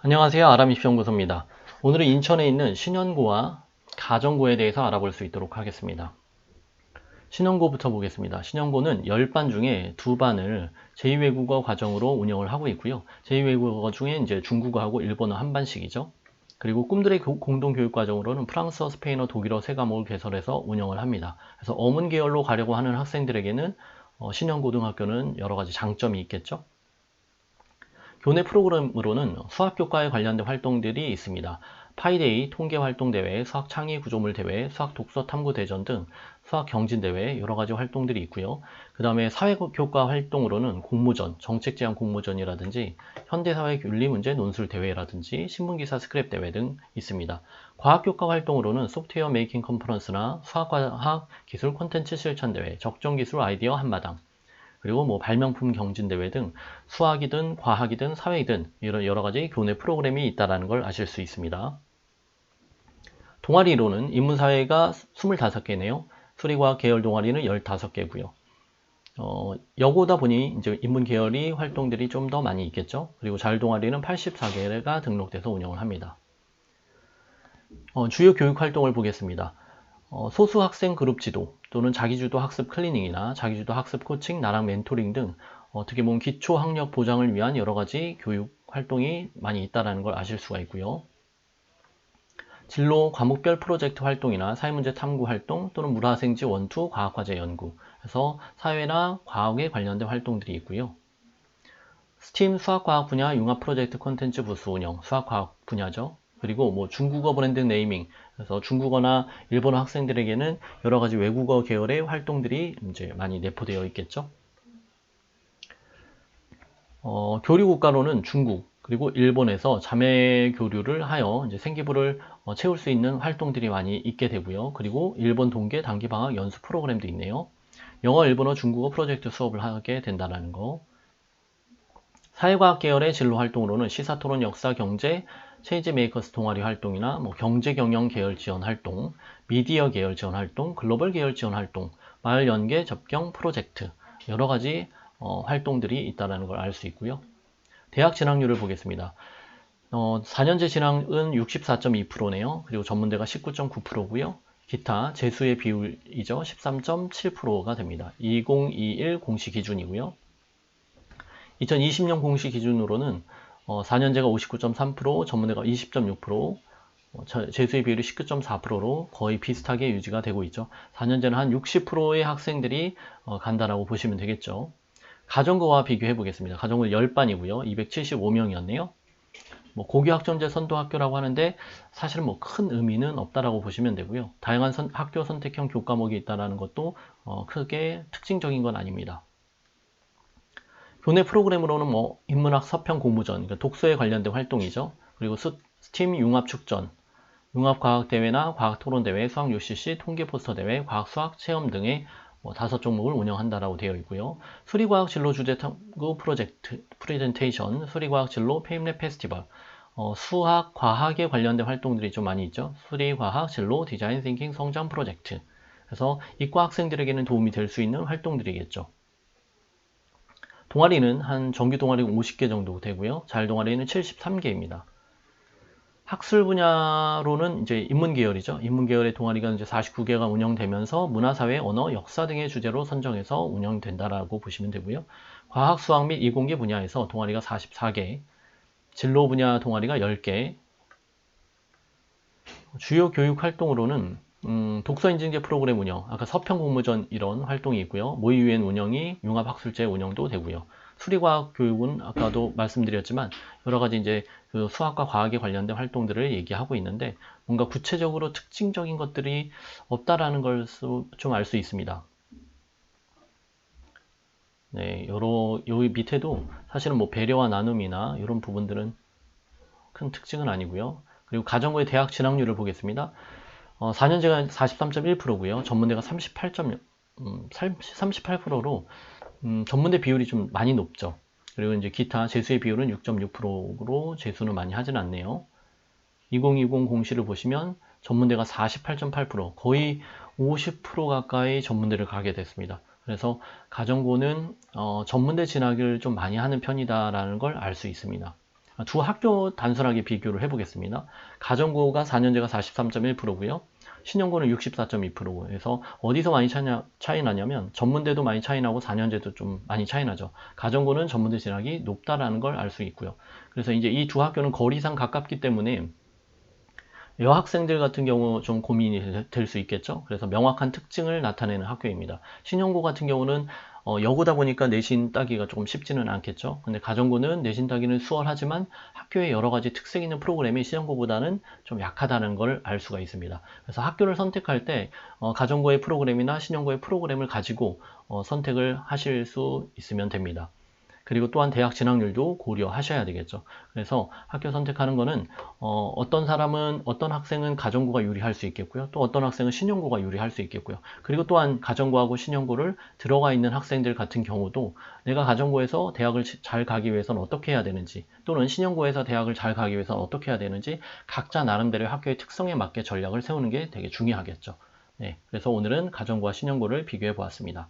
안녕하세요. 아람입시연구소입니다. 오늘은 인천에 있는 신현고와 가정고에 대해서 알아볼 수 있도록 하겠습니다. 신현고부터 보겠습니다. 신현고는 10반 중에 2반을 제2외국어 과정으로 운영을 하고 있고요. 제2외국어 중에 이제 중국어하고 일본어 한 반씩이죠. 그리고 꿈들의 공동교육 과정으로는 프랑스어, 스페인어, 독일어 세 과목을 개설해서 운영을 합니다. 그래서 어문 계열로 가려고 하는 학생들에게는 신현고등학교는 여러 가지 장점이 있겠죠. 교내 프로그램으로는 수학 교과에 관련된 활동들이 있습니다. 파이데이, 통계 활동 대회, 수학 창의 구조물 대회, 수학 독서 탐구 대전 등 수학 경진 대회 여러 가지 활동들이 있고요. 그 다음에 사회교과 활동으로는 공모전, 정책 제안 공모전이라든지 현대사회 윤리 문제 논술 대회라든지 신문기사 스크랩 대회 등 있습니다. 과학교과 활동으로는 소프트웨어 메이킹 컨퍼런스나 수학과학 기술 콘텐츠 실천 대회, 적정기술 아이디어 한마당, 그리고 뭐 발명품 경진대회 등 수학이든 과학이든 사회이든 이런 여러 가지 교내 프로그램이 있다는 걸 아실 수 있습니다. 동아리로는 인문사회가 25개네요. 수리과학 계열 동아리는 15개고요. 여고다 보니 이제 인문 계열이 활동들이 좀 더 많이 있겠죠. 그리고 자율동아리는 84개가 등록돼서 운영을 합니다. 주요 교육 활동을 보겠습니다. 소수 학생 그룹 지도 또는 자기주도 학습 클리닝이나 자기주도 학습 코칭, 나랑 멘토링 등 어떻게 보면 기초 학력 보장을 위한 여러 가지 교육 활동이 많이 있다는 걸 아실 수가 있고요. 진로 과목별 프로젝트 활동이나 사회문제 탐구 활동 또는 물화생지 원투 과학과제 연구, 그래서 사회나 과학에 관련된 활동들이 있고요. 스팀 수학과학 분야 융합 프로젝트 콘텐츠 부스 운영, 수학과학 분야죠. 그리고 뭐 중국어 브랜드 네이밍, 그래서 중국어나 일본어 학생들에게는 여러 가지 외국어 계열의 활동들이 이제 많이 내포되어 있겠죠. 교류 국가로는 중국 그리고 일본에서 자매 교류를 하여 이제 생기부를 채울 수 있는 활동들이 많이 있게 되고요. 그리고 일본 동계 단기 방학 연수 프로그램도 있네요. 영어, 일본어, 중국어 프로젝트 수업을 하게 된다는 거. 사회과학 계열의 진로 활동으로는 시사토론, 역사, 경제, 체이즈 메이커스 동아리 활동이나 뭐 경제 경영 계열 지원 활동, 미디어 계열 지원 활동, 글로벌 계열 지원 활동, 마을 연계 접경 프로젝트 여러 가지 활동들이 있다는 걸 알 수 있고요. 대학 진학률을 보겠습니다. 4년제 진학은 64.2%네요. 그리고 전문대가 19.9%고요. 기타 재수의 비율이죠. 13.7%가 됩니다. 2021 공시 기준이고요. 2020년 공시 기준으로는 4년제가 59.3%, 전문대가 20.6%, 재수의 비율이 19.4%로 거의 비슷하게 유지가 되고 있죠. 4년제는 한 60%의 학생들이 간다라고 보시면 되겠죠. 가정고와 비교해 보겠습니다. 가정고 10반이고요. 275명이었네요. 뭐 고교 학점제 선도 학교라고 하는데 사실은 뭐 큰 의미는 없다라고 보시면 되고요. 다양한 학교 선택형 교과목이 있다는 것도 크게 특징적인 건 아닙니다. 교내 프로그램으로는 뭐 인문학 서평 공모전, 그러니까 독서에 관련된 활동이죠. 그리고 스팀 융합 축전, 융합 과학 대회나 과학 토론 대회, 수학 UCC, 통계 포스터 대회, 과학 수학 체험 등의 5종목을 운영한다라고 되어 있고요. 수리과학 진로 주제 탐구 프로젝트, 프레젠테이션, 수리과학 진로 페임랩 페스티벌, 수학, 과학에 관련된 활동들이 좀 많이 있죠. 수리과학 진로 디자인 띵킹 성장 프로젝트. 그래서 이과 학생들에게는 도움이 될 수 있는 활동들이겠죠. 동아리는 한 정규 동아리 50개 정도 되고요. 자율 동아리는 73개입니다. 학술 분야로는 이제 인문 계열이죠. 인문 계열의 동아리가 이제 49개가 운영되면서 문화, 사회, 언어, 역사 등의 주제로 선정해서 운영된다라고 보시면 되고요. 과학, 수학 및 이공계 분야에서 동아리가 44개, 진로 분야 동아리가 10개, 주요 교육 활동으로는 독서 인증제 프로그램 운영, 아까 서평 공모전 이런 활동이 있고요. 모의유엔 운영이 융합학술제 운영도 되고요. 수리과학 교육은 아까도 말씀드렸지만 여러 가지 이제 그 수학과 과학에 관련된 활동들을 얘기하고 있는데 뭔가 구체적으로 특징적인 것들이 없다라는 걸 좀 알 수 있습니다. 네, 여기 밑에도 사실은 뭐 배려와 나눔이나 이런 부분들은 큰 특징은 아니고요. 그리고 가정고의 대학 진학률을 보겠습니다. 4년제가 43.1%고요. 전문대가 38%로 전문대 비율이 좀 많이 높죠. 그리고 이제 기타 재수의 비율은 6.6%로 재수는 많이 하진 않네요. 2020 공시를 보시면 전문대가 48.8%, 거의 50% 가까이 전문대를 가게 됐습니다. 그래서 가정고는 전문대 진학을 좀 많이 하는 편이다라는 걸 알 수 있습니다. 두 학교 단순하게 비교를 해보겠습니다. 가정고가 4년제가 43.1%고요. 신형고는 64.2%고 그래서 어디서 많이 차이 나냐면 전문대도 많이 차이 나고 4년제도 좀 많이 차이 나죠. 가정고는 전문대 진학이 높다라는 걸 알 수 있고요. 그래서 이제 이 두 학교는 거리상 가깝기 때문에 여학생들 같은 경우 좀 고민이 될 수 있겠죠. 그래서 명확한 특징을 나타내는 학교입니다. 신형고 같은 경우는 여고다 보니까 내신 따기가 조금 쉽지는 않겠죠. 근데 가정고는 내신 따기는 수월하지만 학교에 여러 가지 특색 있는 프로그램이 신형고보다는 좀 약하다는 걸 알 수가 있습니다. 그래서 학교를 선택할 때 가정고의 프로그램이나 신형고의 프로그램을 가지고 선택을 하실 수 있으면 됩니다. 그리고 또한 대학 진학률도 고려하셔야 되겠죠. 그래서 학교 선택하는 거는 어떤 사람은 어떤 학생은 가정고가 유리할 수 있겠고요. 또 어떤 학생은 신형고가 유리할 수 있겠고요. 그리고 또한 가정고하고 신형고를 들어가 있는 학생들 같은 경우도 내가 가정고에서 대학을 잘 가기 위해서는 어떻게 해야 되는지 또는 신형고에서 대학을 잘 가기 위해서는 어떻게 해야 되는지 각자 나름대로의 학교의 특성에 맞게 전략을 세우는 게 되게 중요하겠죠. 네, 그래서 오늘은 가정고와 신형고를 비교해 보았습니다.